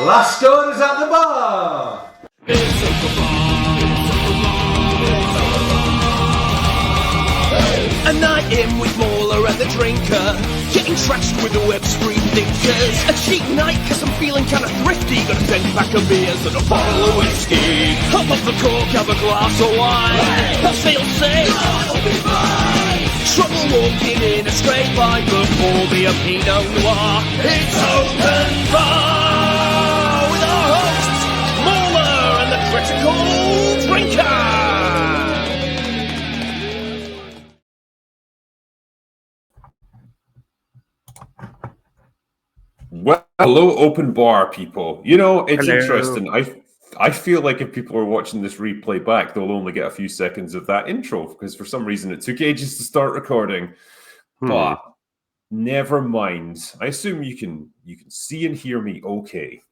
Last Stoners at the Bar! A night in with Mauler and the drinker, getting trashed with the web screen thinkers. A cheap night cause I'm feeling kinda thrifty, got a 10-pack of beers and a bottle of whiskey. Hop off the cork, have a glass of wine, I'll feel safe, I'll be fine. Trouble walking in a straight line, but pour me a Pinot Noir. It's open bar with our hosts, Mauler and the critical drinker. Well, hello, open bar people. You know, it's Hello. interesting. I feel like if people are watching this replay back, they'll only get a few seconds of that intro because for some reason it took ages to start recording. But never mind. I assume you can see and hear me okay.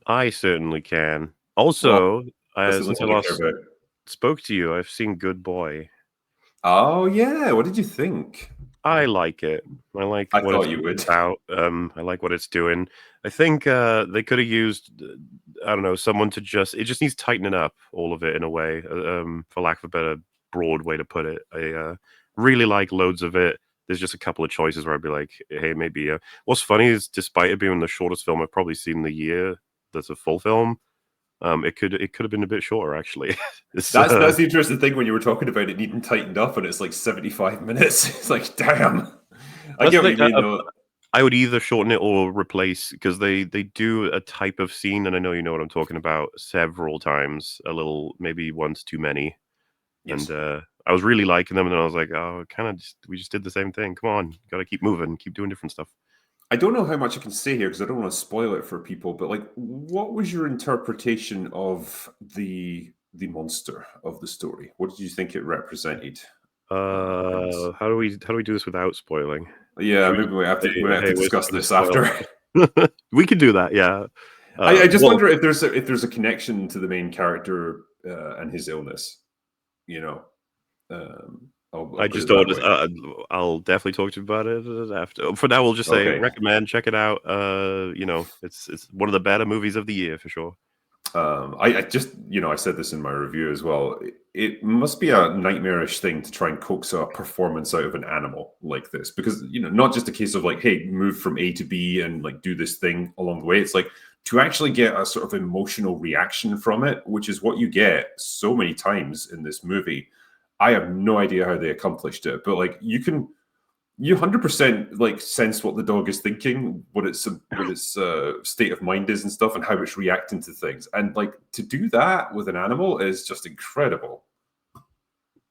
I certainly can. Also, This is since I what I last care about. spoke to you, I've seen Good Boy. Oh yeah, what did you think? I like it. I like I what thought it's you would. about. I like what it's doing. I think they could have used, I don't know, someone to it just needs tightening up, all of it in a way, for lack of a better broad way to put it. I really like loads of it. There's just a couple of choices where I'd be like, hey, maybe. What's funny is, despite it being the shortest film I've probably seen in the year, that's a full film. It could have been a bit shorter, actually. That's the interesting thing when you were talking about it needing tightened up, and it's like 75 minutes. It's like, damn. I get what you mean, though. I would either shorten it or replace, because they do a type of scene, and I know you know what I'm talking about, several times, a little, maybe once too many. Yes. And I was really liking them, and then I was like, oh, we just did the same thing. Come on, got to keep moving, keep doing different stuff. I don't know how much I can say here because I don't want to spoil it for people, but like, what was your interpretation of the monster of the story? What did you think it represented? How do we do this without spoiling? Yeah, maybe we have to discuss this after. We could do that, yeah. I just wonder if there's a connection to the main character and his illness. You know, I'll definitely talk to you about it after. For now, we'll just say recommend, check it out. You know, it's one of the better movies of the year for sure. I just, I said this in my review as well. It must be a nightmarish thing to try and coax a performance out of an animal like this, because not just a case of like, hey, move from A to B and like do this thing along the way. It's like to actually get a sort of emotional reaction from it, which is what you get so many times in this movie. I have no idea how they accomplished it, but like you 100% like sense what the dog is thinking, what its state of mind is and stuff, and how it's reacting to things. And like to do that with an animal is just incredible.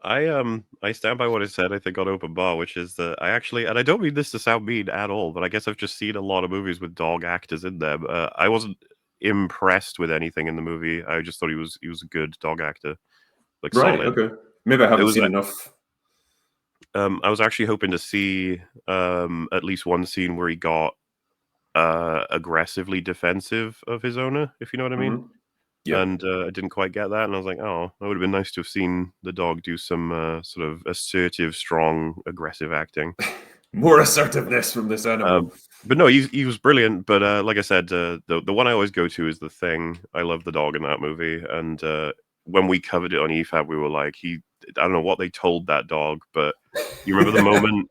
I stand by what I said, I think, on Open Bar, which is that I actually, and I don't mean this to sound mean at all, but I guess I've just seen a lot of movies with dog actors in them. I wasn't impressed with anything in the movie. I just thought he was a good dog actor. Like, right, solid. Okay. Maybe I haven't seen enough. I was actually hoping to see at least one scene where he got aggressively defensive of his owner, if you know what I mean. Yeah. And I didn't quite get that, and I was like, oh, it would have been nice to have seen the dog do some sort of assertive, strong, aggressive acting. More assertiveness from this animal. But no, he was brilliant. But like I said, the one I always go to is The Thing. I love the dog in that movie, and when we covered it on EFAB, we were like, I don't know what they told that dog, but you remember the moment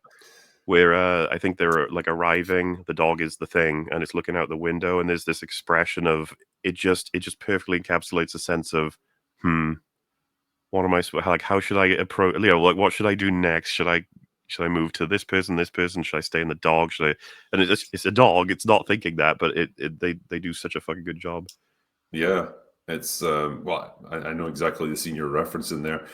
where I think they're like arriving, the dog is the thing, and it's looking out the window, and there's this expression of it just perfectly encapsulates a sense of, what am I, like, how should I approach, like, what should I do next? Should I move to this person? Should I stay in the dog? And it's a dog, it's not thinking that, but they do such a fucking good job. Yeah. It's well, I know exactly the scene you're referencing there.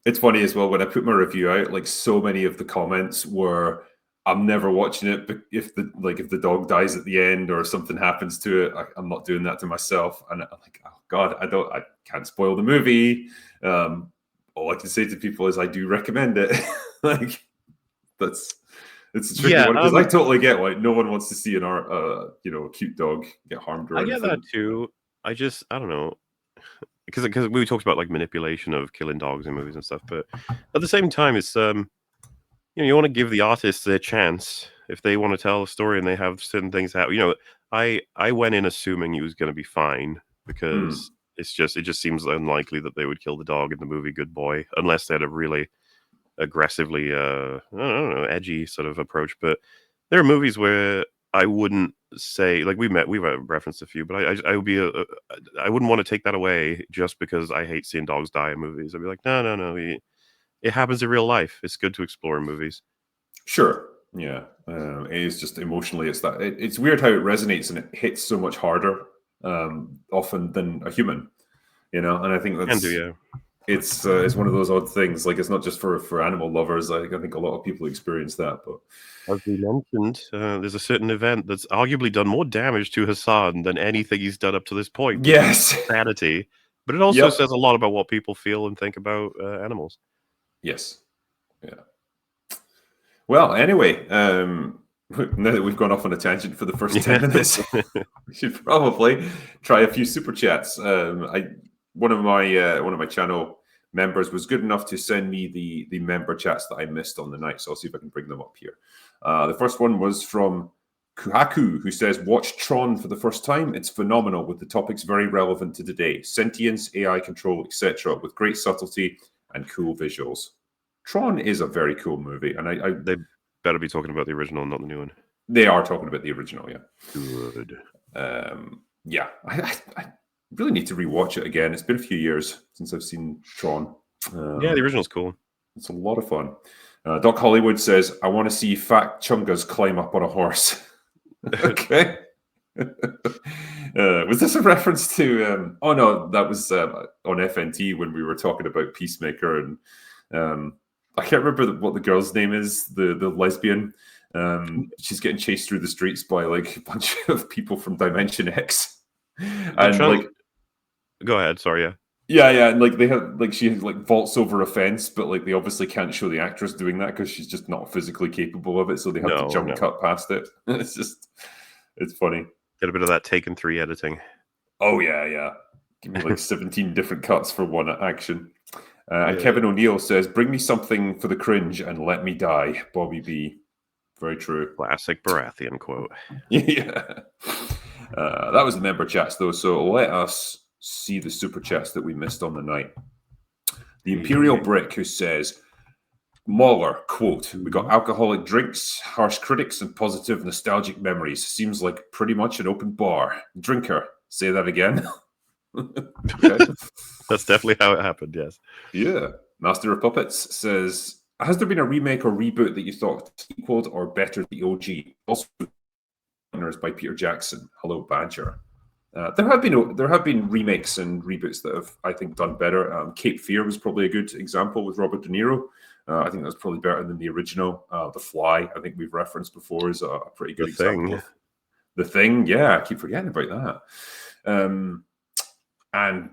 It's funny as well when I put my review out, like so many of the comments were, "I'm never watching it, but if the dog dies at the end or something happens to it, I'm not doing that to myself." And I'm like, oh God, I can't spoil the movie. All I can say to people is I do recommend it. Like it's a tricky one because I totally get why no one wants to see a cute dog get harmed or anything. I get that too. I don't know, because we talked about like manipulation of killing dogs in movies and stuff, but at the same time, it's you want to give the artists their chance, If they want to tell a story and they have certain things happen, I went in assuming he was going to be fine because it just seems unlikely that they would kill the dog in the movie Good Boy unless they had a really aggressively, I don't know, edgy sort of approach. But there are movies where I wouldn't say, like we've referenced a few, but I would be I wouldn't want to take that away just because I hate seeing dogs die in movies. I'd be like, no, it happens in real life. It's good to explore in movies. Sure. Yeah. It is just emotionally, it's weird how it resonates and it hits so much harder often than a human, and I think it's one of those odd things. Like, it's not just for animal lovers. I think a lot of people experience that. But as we mentioned, there's a certain event that's arguably done more damage to Hassan than anything he's done up to this point. yes, Sanity. But it also says a lot about what people feel and think about animals. Yes. Yeah. Well, anyway, now that we've gone off on a tangent for the first 10 minutes, we should probably try a few super chats. One of my channel members was good enough to send me the member chats that I missed on the night, so I'll see if I can bring them up here. The first one was from Kuhaku, who says, "Watch Tron for the first time. It's phenomenal, with the topics very relevant to today: sentience, AI control, etc., with great subtlety and cool visuals." Tron is a very cool movie, and they better be talking about the original, not the new one. They are talking about the original, yeah. Good. Yeah, I really need to rewatch it again. It's been a few years since I've seen Tron. Yeah, the original's cool. It's a lot of fun. Doc Hollywood says, "I want to see fat chungas climb up on a horse." Okay. Was this a reference to? Oh no, that was on FNT when we were talking about Peacemaker, and I can't remember what the girl's name is. The lesbian. She's getting chased through the streets by like a bunch of people from Dimension X, and like, go ahead. Sorry, yeah. Yeah, and like they have she like vaults over a fence, but like they obviously can't show the actress doing that because she's just not physically capable of it, so they have to jump cut past it. It's funny. Get a bit of that Taken 3 editing. Oh yeah. Give me like 17 different cuts for one action. And Kevin O'Neill says, "Bring me something for the cringe and let me die." Bobby B. Very true. Classic Baratheon quote. Yeah. That was the member chats though, so let us see the super chats that we missed on the night. The Imperial Brick, who says, "Mauler, quote, we got alcoholic drinks, harsh critics, and positive nostalgic memories. Seems like pretty much an open bar. Drinker, say that again." Okay. That's definitely how it happened, yes. Yeah. Master of Puppets says, "Has there been a remake or reboot that you thought equaled or bettered the OG? Also, by Peter Jackson. Hello, Badger." There have been remakes and reboots that have, I think, done better. Cape Fear was probably a good example with Robert De Niro. I think that's probably better than the original. The Fly, I think we've referenced before, is a pretty good example. The Thing, yeah, I keep forgetting about that. And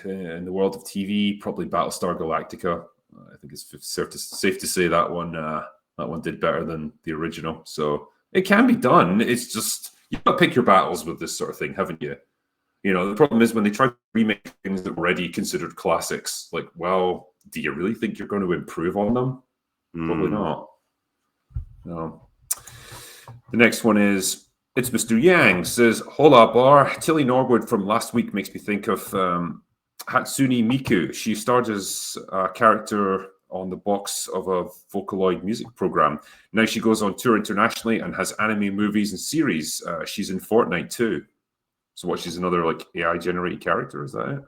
in the world of TV, probably Battlestar Galactica. I think it's safe to say that one did better than the original. So it can be done. It's just, you got to pick your battles with this sort of thing, haven't you? The problem is when they try to remake things that were already considered classics, like, well, do you really think you're going to improve on them? Probably not. No. The next one is, it's Mr. Yang, says, "Hola bar. Tilly Norwood from last week makes me think of Hatsune Miku. She starred as a character on the box of a Vocaloid music program. Now she goes on tour internationally and has anime movies and series. She's in Fortnite too." So what, she's another like AI generated character? Is that it?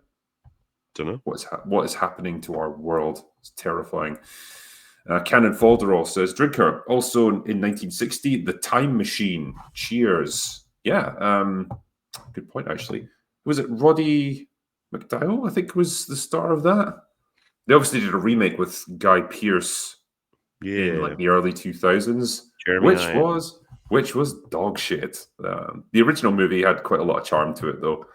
Don't know. What is happening to our world? It's terrifying. Canon Falderall says, "Drinker, also in 1960, The Time Machine. Cheers." Yeah, good point, actually. Was it Roddy McDowell, I think, was the star of that? They obviously did a remake with Guy Pearce in like the early 2000s, which was dog shit. The original movie had quite a lot of charm to it, though.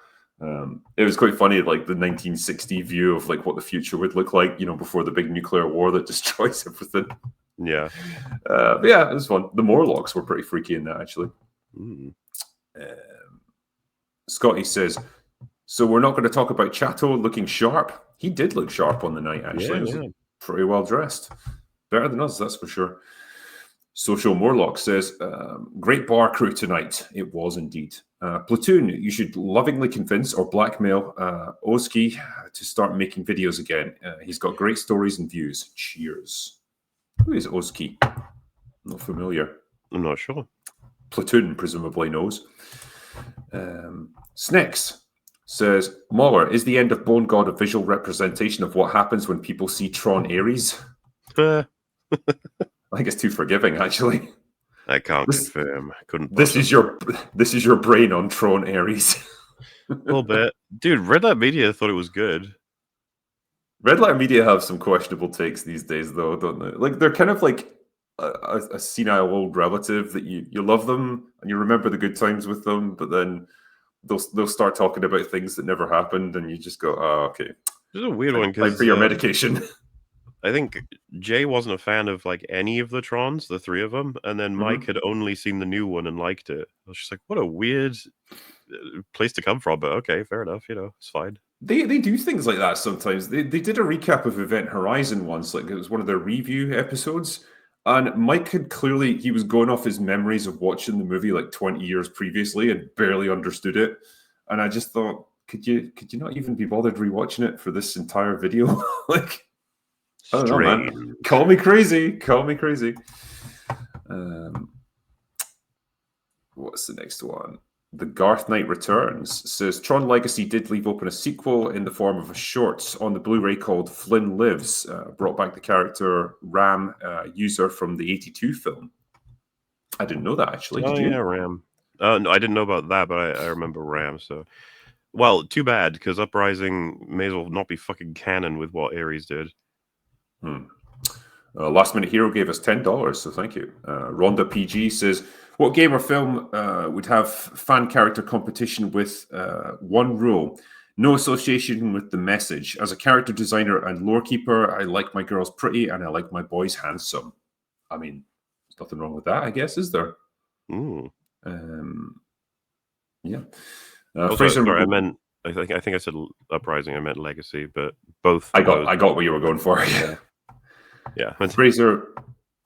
It was quite funny, like the 1960 view of like what the future would look like, before the big nuclear war that destroys everything. Yeah. But yeah, it was fun. The Morlocks were pretty freaky in that, actually. Scotty says, "So we're not going to talk about Chateau looking sharp." He did look sharp on the night, actually. He was pretty well dressed. Better than us, that's for sure. Social Morlock says, great bar crew tonight. It was indeed. Platoon, you should lovingly convince or blackmail Oski to start making videos again. He's got great stories and views. Cheers. Who is Oski? Not familiar. I'm not sure. Platoon presumably knows. Snex says, Mauler, is the end of Bone God a visual representation of what happens when people see Tron Ares? Uh, I think it's too forgiving, actually. I can't confirm. Couldn't. This is your brain on Tron Ares. A little bit, dude. Red Light Media thought it was good. Red Letter Media have some questionable takes these days, though, don't they? Like they're kind of like a senile old relative that you love them and you remember the good times with them, but then they'll start talking about things that never happened, and you just go, "Oh, okay." This is a weird one because for your medication. I think Jay wasn't a fan of like any of the Trons, the three of them, and then Mike had only seen the new one and liked it. I was just like, what a weird place to come from, but okay, fair enough. It's fine. They do things like that sometimes. They did a recap of Event Horizon once, like it was one of their review episodes, and Mike had he was going off his memories of watching the movie like 20 years previously and barely understood it. And I just thought, could you not even be bothered rewatching it for this entire video? Like, I don't know, man. Call me crazy. What's the next one? The Garth Knight Returns says Tron Legacy did leave open a sequel in the form of a short on the Blu-ray called Flynn Lives, brought back the character Ram user from the 82 film. I didn't know that, actually. Did you? Yeah, Ram. No, I didn't know about that, but I remember Ram. So, well, too bad, because Uprising may as well not be fucking canon with what Ares did. Last Minute Hero gave us $10, so thank you. Rhonda PG says, what game or film would have fan character competition with one rule? No association with the message. As a character designer and lore keeper, I like my girls pretty and I like my boys handsome. I mean, there's nothing wrong with that, I guess, is there? Yeah. Fraser, sorry, I think I said Uprising. I meant Legacy, but both. I got what you were going for. Yeah.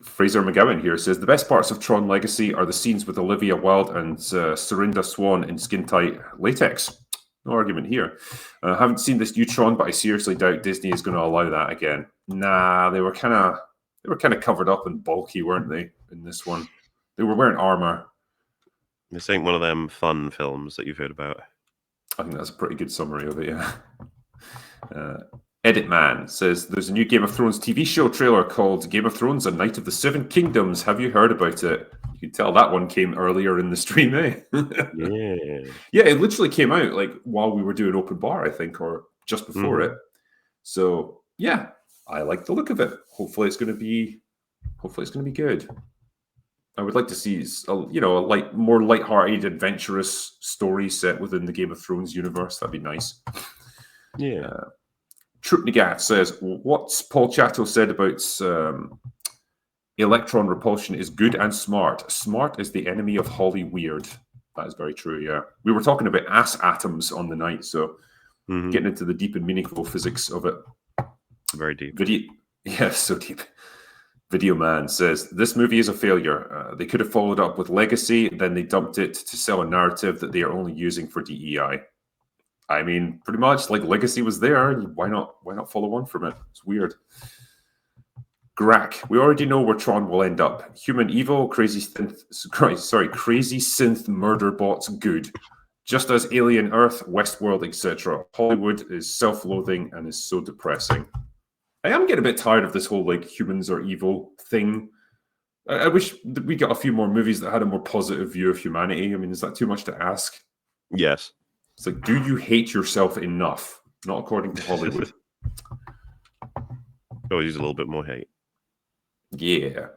Fraser McGowan here says the best parts of Tron Legacy are the scenes with Olivia Wilde and Serinda Swan in skin-tight latex. No argument here. I haven't seen this new Tron, but I seriously doubt Disney is going to allow that again. Nah, they were kind of covered up and bulky, weren't they? In this one, they were wearing armor. This ain't one of them fun films that you've heard about. I think that's a pretty good summary of it. Yeah. Edit Man says there's a new Game of Thrones TV show trailer called Game of Thrones: A Night of the Seven Kingdoms. Have you heard about it? You can tell that one came earlier in the stream, eh? Yeah, it literally came out like while we were doing open bar, I think, or just before it. So yeah, I like the look of it. Hopefully it's going to be good. I would like to see a more lighthearted, adventurous story set within the Game of Thrones universe. That'd be nice. Yeah. Troop Nagat says, what Paul Chatto said about electron repulsion is good and smart. Smart is the enemy of Holly Weird. That is very true, yeah. We were talking about ass atoms on the night, so getting into the deep and meaningful physics of it. Very deep. So deep. Video Man says, this movie is a failure. They could have followed up with Legacy, then they dumped it to sell a narrative that they are only using for DEI. I mean, pretty much, like Legacy was there. Why not follow on from it? It's weird. Grack, we already know where Tron will end up. Human evil, crazy synth murder bots good. Just as Alien Earth, Westworld, etc. Hollywood is self-loathing and is so depressing. I am getting a bit tired of this whole like humans are evil thing. I wish we got a few more movies that had a more positive view of humanity. I mean, is that too much to ask? Yes. It's like, do you hate yourself enough? Not according to Hollywood. Always use a little bit more hate. Yeah.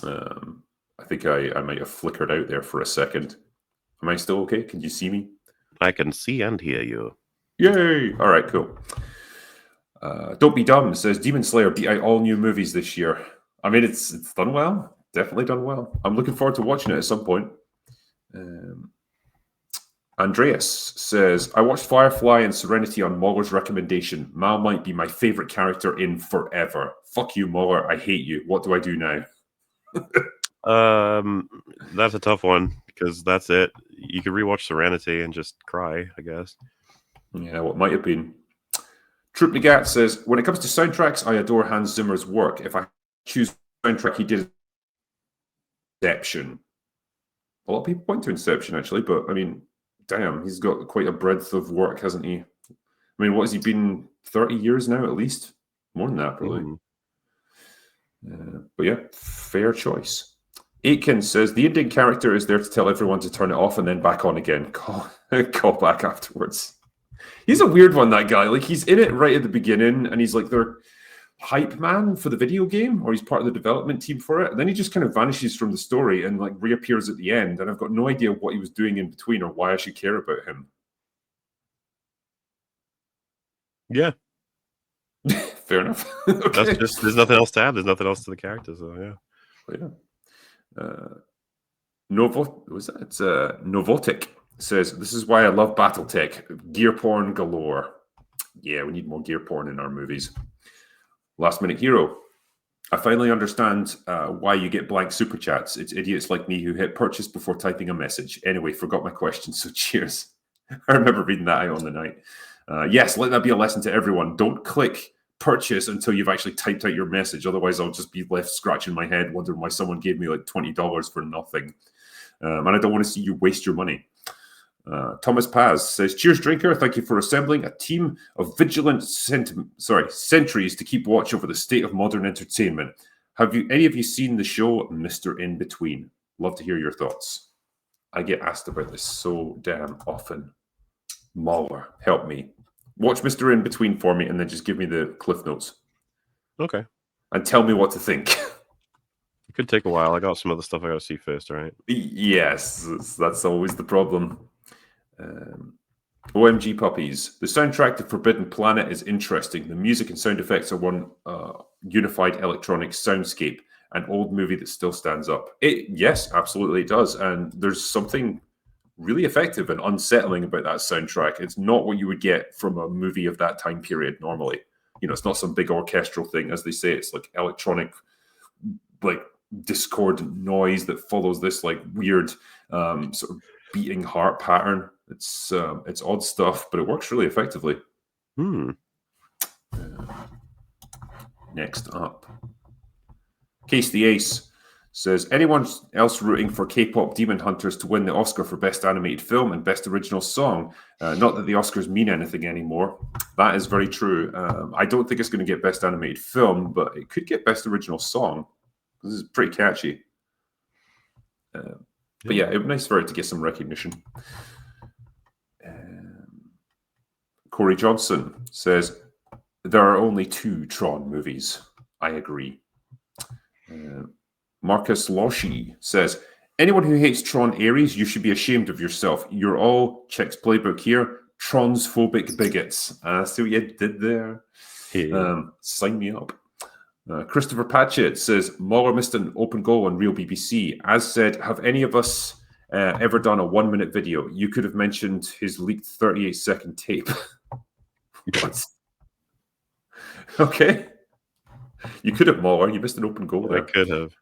I think I might have flickered out there for a second. Am I still okay? Can you see me? I can see and hear you. Yay! All right, cool. Don't Be Dumb says Demon Slayer beat out all new movies this year. I mean, it's done well. Definitely done well. I'm looking forward to watching it at some point. Andreas says, I watched Firefly and Serenity on Mauler's recommendation. Mal might be my favorite character in forever. Fuck you, Mauler. I hate you. What do I do now? That's a tough one because that's it. You could rewatch Serenity and just cry, I guess. Yeah, what might have been. Troop Nagat says, when it comes to soundtracks, I adore Hans Zimmer's work. If I choose soundtrack, he did Inception. A lot of people point to Inception, actually, but I mean, damn, he's got quite a breadth of work, hasn't he? I mean, what has he been? 30 years now, at least? More than that, probably. But yeah, fair choice. Aitken says, the Indian character is there to tell everyone to turn it off and then back on again. Call back afterwards. He's a weird one, that guy. Like, he's in it right at the beginning, and he's like their hype man for the video game, or he's part of the development team for it. And then he just kind of vanishes from the story and like reappears at the end. And I've got no idea what he was doing in between or why I should care about him. Yeah. Fair enough. Okay. That's just, there's nothing else to add. There's nothing else to the characters. So yeah. Novotic says, this is why I love Battletech. Gear porn galore. Yeah, we need more gear porn in our movies. Last Minute Hero. I finally understand why you get blank super chats. It's idiots like me who hit purchase before typing a message. Anyway, forgot my question, so cheers. I remember reading that out on the night. Yes, let that be a lesson to everyone. Don't click purchase until you've actually typed out your message. Otherwise, I'll just be left scratching my head wondering why someone gave me like $20 for nothing. And I don't want to see you waste your money. Thomas Paz says, cheers, drinker. Thank you for assembling a team of vigilant sentries to keep watch over the state of modern entertainment. Have any of you seen the show Mr. In Between? Love to hear your thoughts. I get asked about this so damn often. Mauler, help me. Watch Mr. In Between for me and then just give me the cliff notes. Okay. And tell me what to think. It could take a while. I got some other stuff I got to see first, all right? Yes, that's always the problem. OMG Puppies. The soundtrack to Forbidden Planet is interesting. The music and sound effects are one unified electronic soundscape, an old movie that still stands up. Yes, absolutely it does. And there's something really effective and unsettling about that soundtrack. It's not what you would get from a movie of that time period normally. You know, it's not some big orchestral thing, as they say. It's like electronic, like discordant noise that follows this like weird sort of beating heart pattern. It's odd stuff, but it works really effectively. Next up, Case the Ace says, anyone else rooting for K-pop Demon Hunters to win the Oscar for Best Animated Film and Best Original Song? Not that the Oscars mean anything anymore. That is very true. I don't think it's going to get Best Animated Film, but it could get Best Original Song. This is pretty catchy. But yeah, it would be nice for it to get some recognition. Corey Johnson says, there are only 2 Tron movies. I agree. Marcus Loshi says, anyone who hates Tron Ares, you should be ashamed of yourself. You're all, checks playbook here, Tron's phobic bigots. See what you did there? Sign me up. Christopher Patchett says, Mauler missed an open goal on Real BBC. As said, have any of us ever done a 1-minute video? You could have mentioned his leaked 38-second tape. What? Okay. You could have, Mauler. You missed an open goal there. I could have.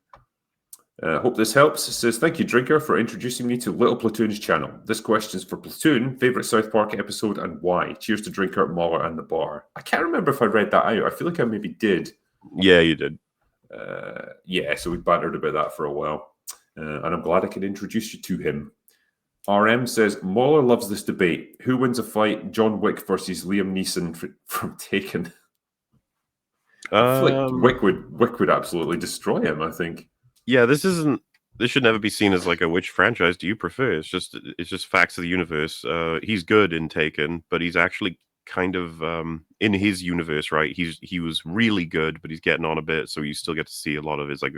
Hope this helps. It says, thank you, Drinker, for introducing me to Little Platoon's channel. This question is for Platoon, favourite South Park episode, and why? Cheers to Drinker, Mauler, and the bar. I can't remember if I read that out. I feel like I maybe did. Yeah, you did. Yeah, so we bantered about that for a while. And I'm glad I could introduce you to him. RM says, Mauler loves this debate. Who wins a fight, John Wick versus Liam Neeson from Taken? I feel like Wick would absolutely destroy him, I think. Yeah, this should never be seen as like a which franchise do you prefer. It's just facts of the universe. He's good in Taken, but he's actually kind of in his universe, right? He was really good, but he's getting on a bit, so you still get to see a lot of his like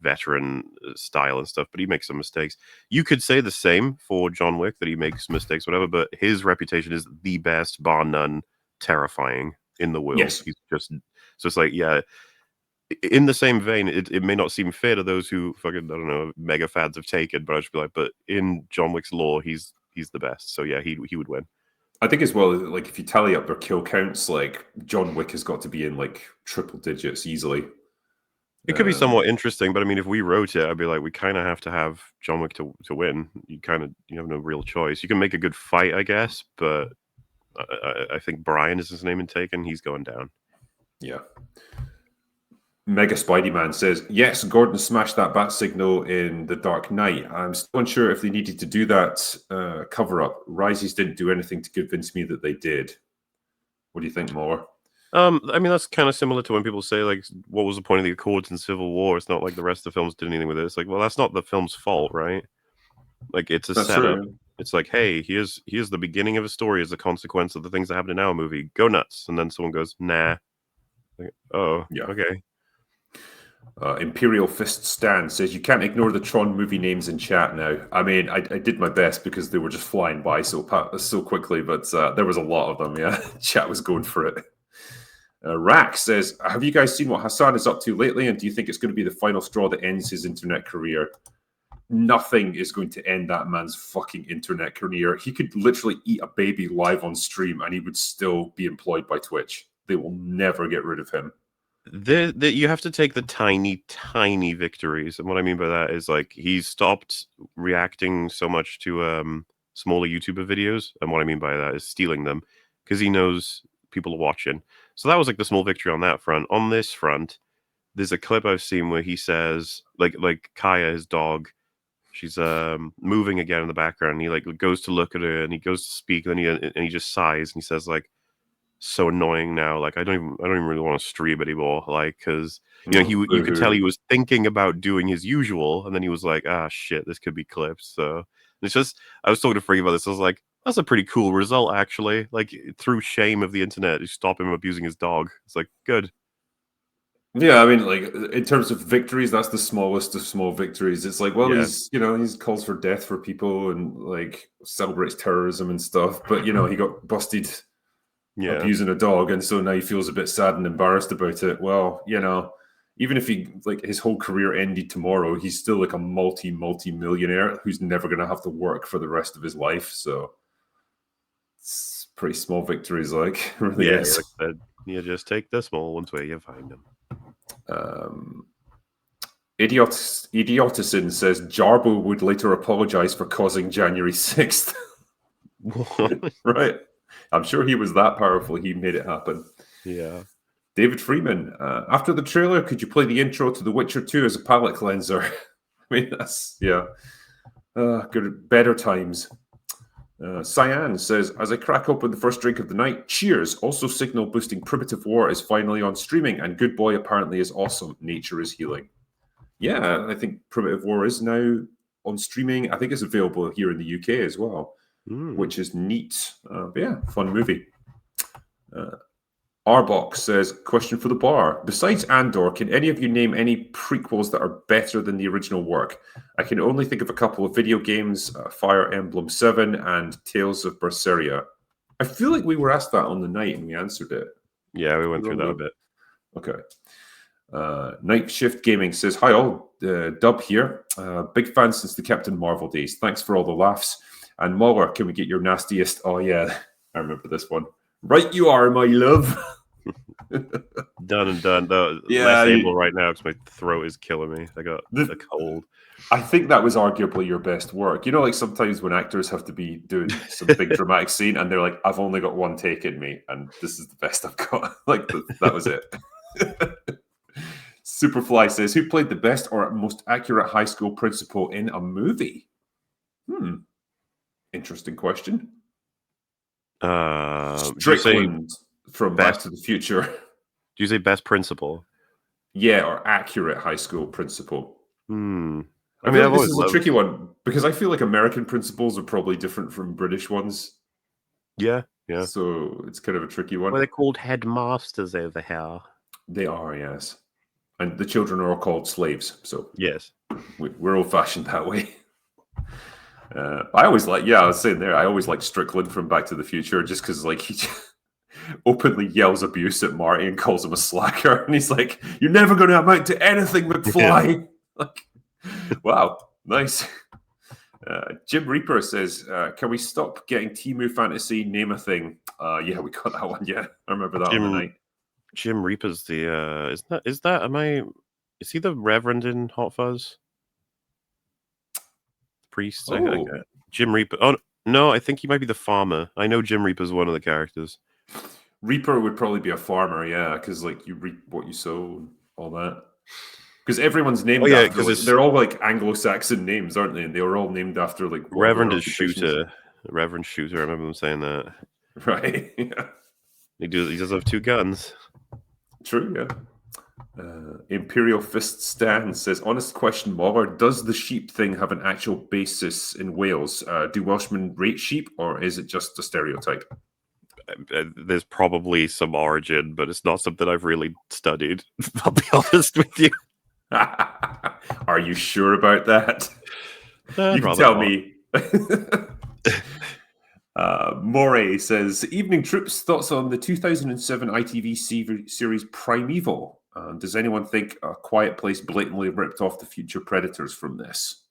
veteran style and stuff, but he makes some mistakes. You could say the same for John Wick, that he makes mistakes, whatever, but his reputation is the best, bar none, terrifying in the world. Yes. He's just, so it's like, yeah, in the same vein, it may not seem fair to those who fucking, I don't know, mega fans have Taken, but I should be like, but in John Wick's lore, he's the best. So yeah, he would win. I think as well, like if you tally up their kill counts, like John Wick has got to be in like triple digits easily. It could be somewhat interesting, but I mean, if we wrote it, I'd be like, we kind of have to have John Wick to win. You have no real choice. You can make a good fight, I guess, but I think Brian is his name in Taken. He's going down. Yeah. Mega Spidey Man says, yes, Gordon smashed that bat signal in The Dark Knight. I'm still unsure if they needed to do that cover up. Rises didn't do anything to convince me that they did. What do you think more? I mean, that's kind of similar to when people say, like, what was the point of the Accords in Civil War? It's not like the rest of the films did anything with it. It's like, well, that's not the film's fault, right? Like, it's a That's setup. true. It's like, hey, here's the beginning of a story as a consequence of the things that happen in our movie. Go nuts. And then someone goes, nah. Like, oh, Yeah. okay. Imperial Fist Stan says, you can't ignore the Tron movie names in chat now. I mean, I did my best because they were just flying by so quickly, but there was a lot of them, yeah. Chat was going for it. Rack says, have you guys seen what Hassan is up to lately, and do you think it's going to be the final straw that ends his internet career? Nothing is going to end that man's fucking internet career. He could literally eat a baby live on stream and he would still be employed by Twitch. They will never get rid of him. You have to take the tiny victories, and what I mean by that is, like, he's stopped reacting so much to smaller YouTuber videos, and what I mean by that is stealing them because he knows people are watching. So that was like the small victory on that front. On this front, there's a clip I've seen where he says, like Kaya, his dog, she's moving again in the background. And he like goes to look at her and he goes to speak, and he just sighs and he says, like, so annoying now. Like, I don't even really want to stream anymore. Like, because you could tell he was thinking about doing his usual, and then he was like, ah, shit, this could be clipped. So it's just, I was talking to Free about this. I was like, that's a pretty cool result, actually. Like, through shame of the internet, you stop him abusing his dog. It's like, good. Yeah, I mean, like, in terms of victories, that's the smallest of small victories. It's like, well, he's calls for death for people and like celebrates terrorism and stuff, but he got busted abusing a dog, and so now he feels a bit sad and embarrassed about it. Well, even if his whole career ended tomorrow, he's still like a multi-millionaire who's never going to have to work for the rest of his life. So it's pretty small victories, like, really is. Like I said, you just take the small ones where you find them. Idiotison says Jarbo would later apologize for causing January 6th. Right. I'm sure he was that powerful. He made it happen. Yeah. David Freeman, after the trailer, could you play the intro to The Witcher 2 as a palate cleanser? I mean, that's, good, better times. Cyan says, as I crack open the first drink of the night, cheers. Also signal boosting Primitive War is finally on streaming, and Good Boy apparently is awesome. Nature is healing. Yeah, I think Primitive War is now on streaming. I think it's available here in the UK as well, which is neat. But yeah, fun movie. Arbox says, question for the bar. Besides Andor, can any of you name any prequels that are better than the original work? I can only think of a couple of video games, Fire Emblem 7 and Tales of Berseria. I feel like we were asked that on the night and we answered it. Yeah, we went through that a bit. Okay. Night Shift Gaming says, hi all, Dub here. Big fan since the Captain Marvel days. Thanks for all the laughs. And Mauler, can we get your nastiest? Oh yeah, I remember this one. Right you are, my love. Done and done. Less able right now because my throat is killing me. I got a cold. I think that was arguably your best work. Like sometimes when actors have to be doing some big dramatic scene and they're like, I've only got one take in me and this is the best I've got. Like, that was it. Superfly says, who played the best or most accurate high school principal in a movie? Interesting question. Strickland from Back to the Future. Do you say best principal? Yeah, or accurate high school principal. I mean, this is a tricky one because I feel like American principals are probably different from British ones. Yeah. So it's kind of a tricky one. Well, they're called headmasters over here. They are, yes. And the children are all called slaves. So yes, we're old-fashioned that way. I always I was saying there, I always like Strickland from Back to the Future just because like he openly yells abuse at Marty and calls him a slacker, and he's like, "You're never going to amount to anything, McFly." Yeah. Like, wow, nice. Jim Reaper says, "Can we stop getting Temu Fantasy? Name a thing." Yeah, we got that one. Yeah, I remember that on the night. Jim Reaper's the is that am I Is he the Reverend in Hot Fuzz? Priest? Oh, Jim Reaper. Oh, no, I think he might be the farmer. I know Jim Reaper's one of the characters. Reaper would probably be a farmer, yeah, because like you reap what you sow and all that. Because everyone's named yeah, after, 'cause like, it's- they're all like Anglo-Saxon names, aren't they? And they were all named after like what Reverend their is occupations- Shooter. Reverend Shooter. I remember them saying that. right? Yeah, He does have 2 guns. true. Yeah. Imperial Fist Stan says, honest question, Mauler, does the sheep thing have an actual basis in Wales? Do Welshmen rate sheep, or is it just a stereotype? There's probably some origin, but it's not something I've really studied. I'll be honest with you. Are you sure about that? You can Rather tell not. me. Moray says, evening troops, thoughts on the 2007 ITV series Primeval? Does anyone think A Quiet Place blatantly ripped off the future Predators from this?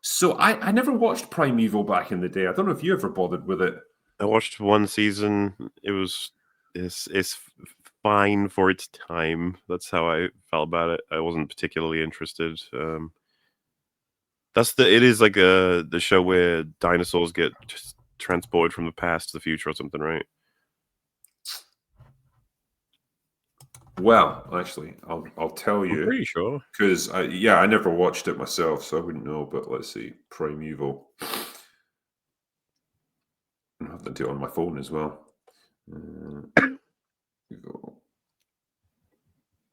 So I never watched Primeval back in the day. I don't know if you ever bothered with it. I watched 1 season. It's fine for its time. That's how I felt about it. I wasn't particularly interested. It is like the show where dinosaurs get just transported from the past to the future or something, right? Well, actually, I'll tell I'm you, pretty sure. because I never watched it myself, so I wouldn't know. But let's see, Primeval. I have to do it on my phone as well.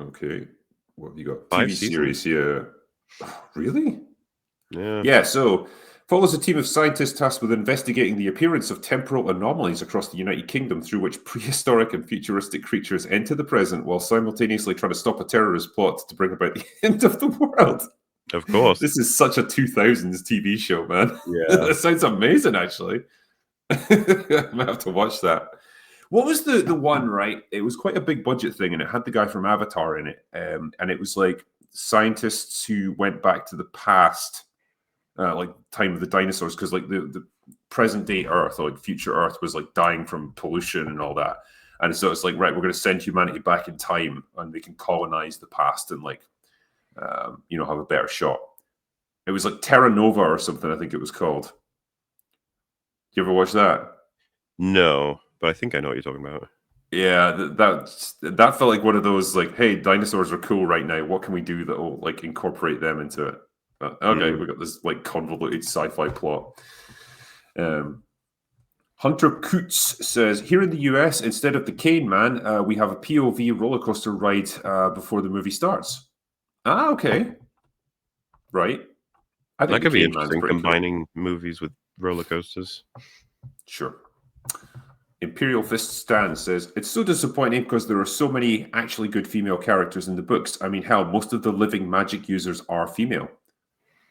Okay, what have you got? 5 TV seasons? series, yeah. Really? Yeah. Yeah, so follows a team of scientists tasked with investigating the appearance of temporal anomalies across the United Kingdom through which prehistoric and futuristic creatures enter the present while simultaneously trying to stop a terrorist plot to bring about the end of the world. Of course. This is such a 2000s TV show, man. Yeah. That sounds amazing, actually. I might have to watch that. What was the one, right? It was quite a big budget thing, and it had the guy from Avatar in it. And it was like scientists who went back to the past, like time of the dinosaurs, because like the present day Earth or like future Earth was like dying from pollution and all that. And so it's like, right, we're going to send humanity back in time, and they can colonize the past and like, have a better shot. It was like Terra Nova or something, I think it was called. You ever watch that? No, but I think I know what you're talking about. Yeah, that felt like one of those like, hey, dinosaurs are cool right now. What can we do that will like incorporate them into it? Okay, we got this like convoluted sci-fi plot. Hunter Coots says, here in the US, instead of the Cane Man, we have a POV roller coaster ride before the movie starts. Ah, okay. Right. I think That could be Cane Man's interesting, pretty cool. combining movies with roller coasters. Sure. Imperial Fist Stan says, it's so disappointing because there are so many actually good female characters in the books. I mean, hell, most of the living magic users are female.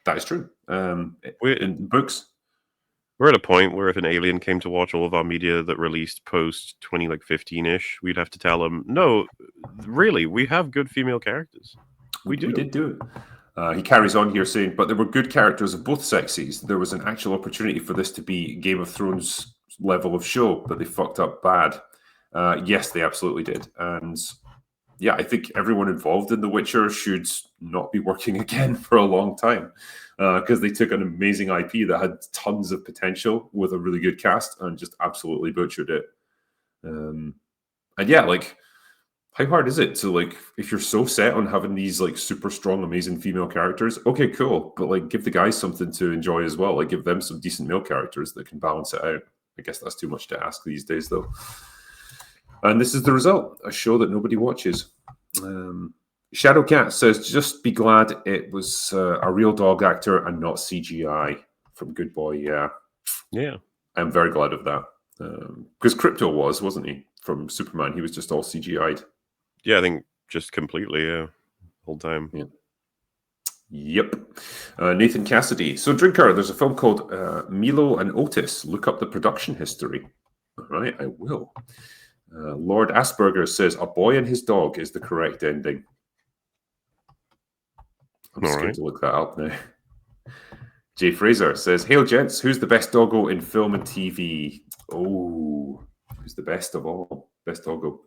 That is true. In books. We're at a point where if an alien came to watch all of our media that released post 2015-ish, we'd have to tell them, no, really, we have good female characters. We did do it. He carries on here saying, but there were good characters of both sexes. There was an actual opportunity for this to be Game of Thrones level of show, but they fucked up bad. Yes, they absolutely did. And yeah, I think everyone involved in The Witcher should not be working again for a long time, because they took an amazing IP that had tons of potential with a really good cast and just absolutely butchered it. And yeah, like, how hard is it to, like, if you're so set on having these like super strong, amazing female characters, okay, cool, but like give the guys something to enjoy as well. Like give them some decent male characters that can balance it out. I guess that's too much to ask these days, though. And this is the result, a show that nobody watches. Shadowcat says, just be glad it was a real dog actor and not CGI from Good Boy. Yeah. I'm very glad of that. Because Crypto wasn't he? From Superman, he was just all CGI'd. Yeah, I think just completely, whole time. Yeah. Yep. Nathan Cassidy. So, Drinker, there's a film called Milo and Otis. Look up the production history. All right, I will. Lord Asperger says, A Boy and His Dog is the correct ending. I'm just going to look that up now. Jay Fraser says, Hail, gents. Who's the best doggo in film and TV? Oh, who's the best of all? Best doggo.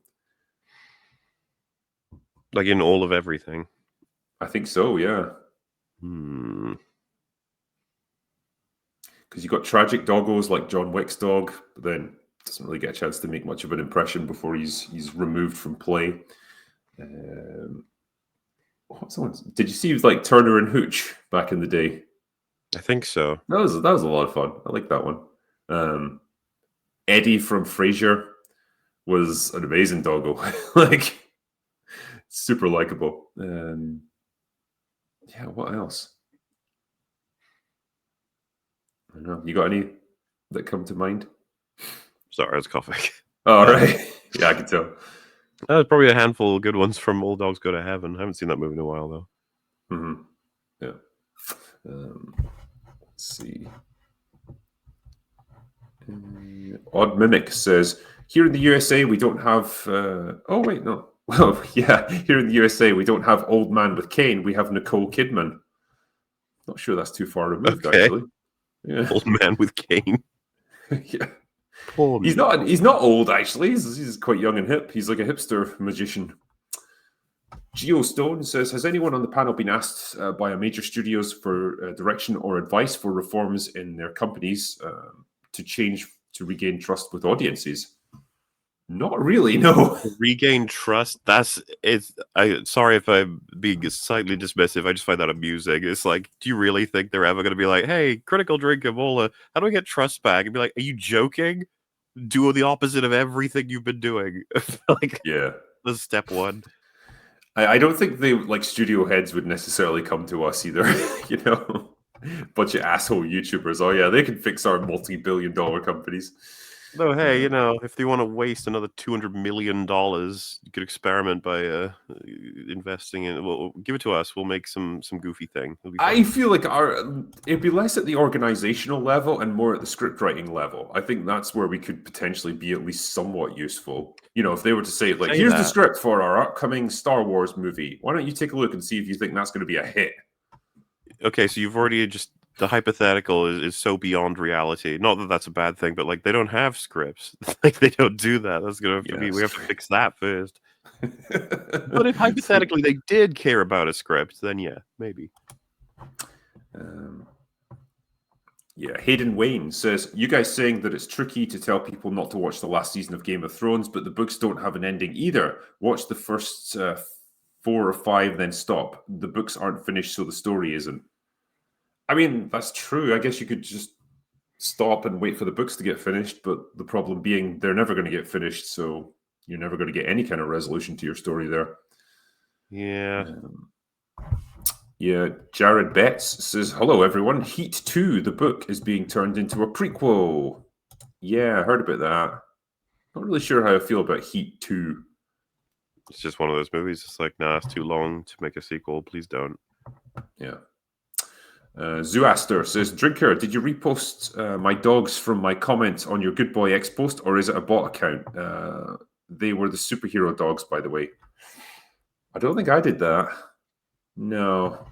Like in all of everything. I think so, yeah. Hmm. Because you got tragic doggos like John Wick's dog, but then doesn't really get a chance to make much of an impression before he's removed from play. What's the one? Did you see he was like Turner and Hooch back in the day? I think so. That was a lot of fun. I like that one. Eddie from Frasier was an amazing doggo, like super likable. Yeah, what else? I don't know. You got any that come to mind? Sorry, I was coughing. Oh, right. Yeah, I can tell. There's probably a handful of good ones from All Dogs Go to Heaven. I haven't seen that movie in a while, though. Mm-hmm. Yeah. Let's see. Odd Mimic says, here in the USA, we don't have... oh, wait, no. Well, yeah, here in the USA, we don't have Old Man with Cane. We have Nicole Kidman. Not sure that's too far removed, Okay. actually. Yeah. Old Man with Cane. Yeah. Poor He's not old, actually. He's quite young and hip. He's like a hipster magician. Geo Stone says, has anyone on the panel been asked by a major studios for direction or advice for reforms in their companies to change, to regain trust with audiences? Not really, no. Regain trust. Sorry if I'm being slightly dismissive. I just find that amusing. It's like, do you really think they're ever going to be like, hey, critical drink Ebola, how do I get trust back? And be like, are you joking? Do the opposite of everything you've been doing. Like, Yeah. that's step one. I don't think they, like, studio heads would necessarily come to us either, you know? Bunch of asshole YouTubers. Oh, yeah, they can fix our multi-billion-dollar companies. No, hey, if they want to waste another $200 million, you could experiment by investing in. Well, give it to us. We'll make some goofy thing. I feel like it'd be less at the organizational level and more at the script writing level. I think that's where we could potentially be at least somewhat useful. You know, if they were to say, like, here's the script for our upcoming Star Wars movie. Why don't you take a look and see if you think that's going to be a hit? Okay, so you've already just... The hypothetical is so beyond reality. Not that that's a bad thing, but like they don't have scripts. Like they don't do that. That's gonna have to be. We have to fix that first. But if hypothetically they did care about a script, then yeah, maybe. Yeah, Hayden Wayne says, you guys saying that it's tricky to tell people not to watch the last season of Game of Thrones, but the books don't have an ending either. Watch the first 4 or 5, then stop. The books aren't finished, so the story isn't. I mean, that's true. I guess you could just stop and wait for the books to get finished, but the problem being they're never going to get finished, so you're never going to get any kind of resolution to your story there. Yeah. Yeah, Jared Betts says, hello, everyone. Heat 2, the book, is being turned into a prequel. Yeah, I heard about that. Not really sure how I feel about Heat 2. It's just one of those movies. It's like, nah, it's too long to make a sequel. Please don't. Yeah. Zooaster says, Drinker, did you repost my dogs from my comment on your Good Boy X post, or is it a bot account? They were the superhero dogs, by the way. I don't think I did that. No.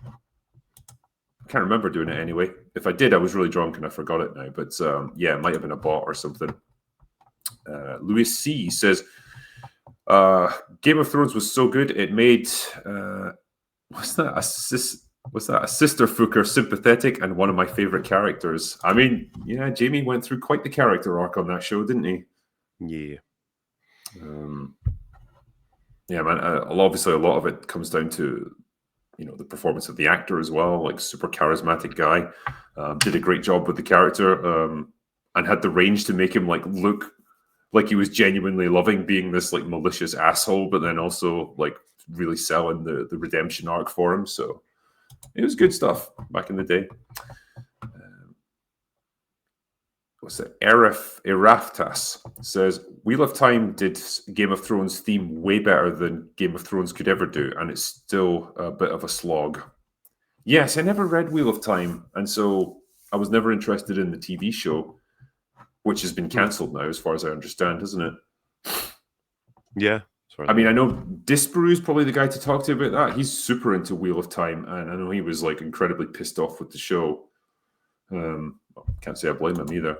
I can't remember doing it anyway. If I did, I was really drunk and I forgot it now. But yeah, it might have been a bot or something. Louis C. says, Game of Thrones was so good, it made... what's that? A sister Fooker sympathetic and one of my favorite characters. I mean, yeah, Jamie went through quite the character arc on that show, didn't he? Yeah. Yeah, man. Obviously, a lot of it comes down to, the performance of the actor as well. Like, super charismatic guy, did a great job with the character, and had the range to make him like look like he was genuinely loving being this like malicious asshole, but then also like really selling the redemption arc for him. So it was good stuff back in the day. What's it? Eraftas says, Wheel of Time did Game of Thrones theme way better than Game of Thrones could ever do, and it's still a bit of a slog. Yes, I never read Wheel of Time, and so I was never interested in the TV show, which has been cancelled now, as far as I understand, isn't it? Yeah. I mean, I know Disparu is probably the guy to talk to about that. He's super into Wheel of Time, and I know he was like incredibly pissed off with the show. Can't say I blame him either.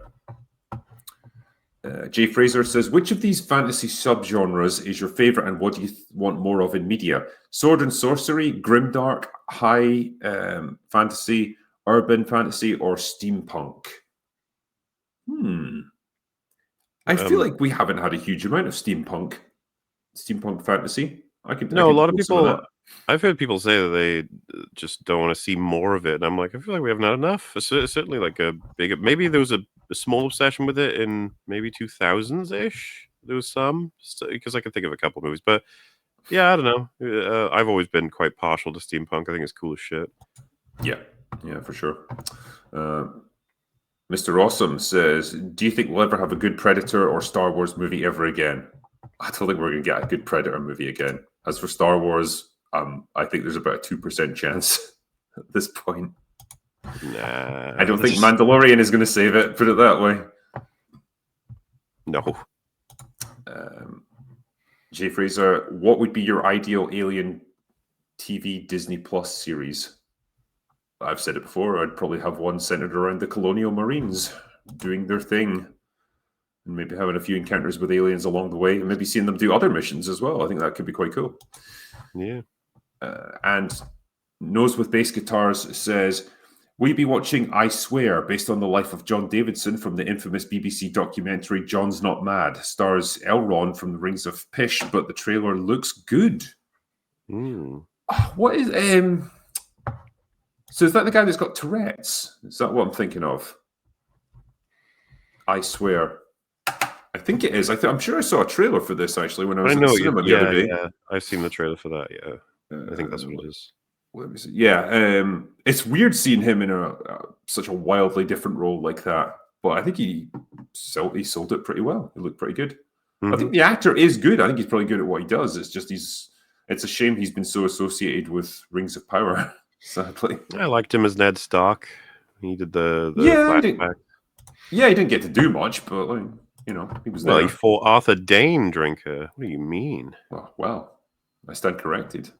Jay Fraser says, which of these fantasy subgenres is your favorite and what do you want more of in media? Sword and sorcery, grimdark, high fantasy, urban fantasy, or steampunk? I feel like we haven't had a huge amount of steampunk fantasy. I could a lot of quote some of people. that. I've heard people say that they just don't want to see more of it, and I'm like, I feel like we haven't had enough. It's certainly like a big. Maybe there was a small obsession with it in maybe 2000s ish. There was some because I can think of a couple of movies, but yeah, I don't know. I've always been quite partial to steampunk. I think it's cool as shit. Yeah, for sure. Mr. Awesome says, do you think we'll ever have a good Predator or Star Wars movie ever again? I don't think we're going to get a good Predator movie again. As for Star Wars, I think there's about a 2% chance at this point. Nah, I don't think Mandalorian is going to save it, put it that way. No. Jay Fraser, what would be your ideal Alien TV Disney Plus series? I've said it before, I'd probably have one centered around the Colonial Marines doing their thing and maybe having a few encounters with aliens along the way and maybe seeing them do other missions as well. I think that could be quite cool. Yeah. And Nose with Bass Guitars says, will you be watching I Swear, based on the life of John Davidson from the infamous BBC documentary John's Not Mad? Stars Elrond from The Rings of Pish, but the trailer looks good. What is... So is that the guy that's got Tourette's? Is that what I'm thinking of? I Swear. I think it is. I'm sure I saw a trailer for this, actually, when I was in the cinema the other day. Yeah, I've seen the trailer for that, yeah. I think that's what it is. Let me see. Yeah, it's weird seeing him in such a wildly different role like that, but I think he sold it pretty well. It looked pretty good. I think the actor is good. I think he's probably good at what he does. It's just it's a shame he's been so associated with Rings of Power, sadly. I liked him as Ned Stark. He did the flashback. He didn't get to do much, but he was there. Well, he fought Arthur Dane, Drinker. What do you mean? Oh, well, I stand corrected.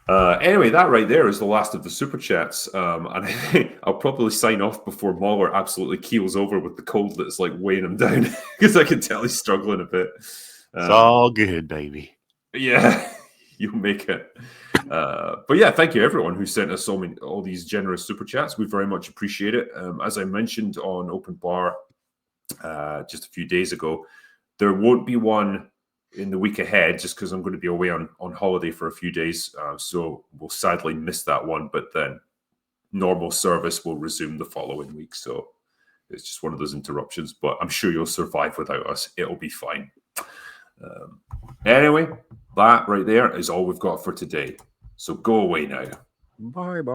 Anyway, that right there is the last of the super chats, and I'll probably sign off before Mahler absolutely keels over with the cold that's like weighing him down, because I can tell he's struggling a bit. It's all good, baby. Yeah, you'll make it. But yeah, thank you everyone who sent us all these generous super chats. We very much appreciate it. As I mentioned on Open Bar just a few days ago, there won't be one in the week ahead just because I'm going to be away on holiday for a few days. So we'll sadly miss that one, but then normal service will resume the following week. So it's just one of those interruptions, but I'm sure you'll survive without us. It'll be fine. Anyway, that right there is all we've got for today. So go away now. Bye.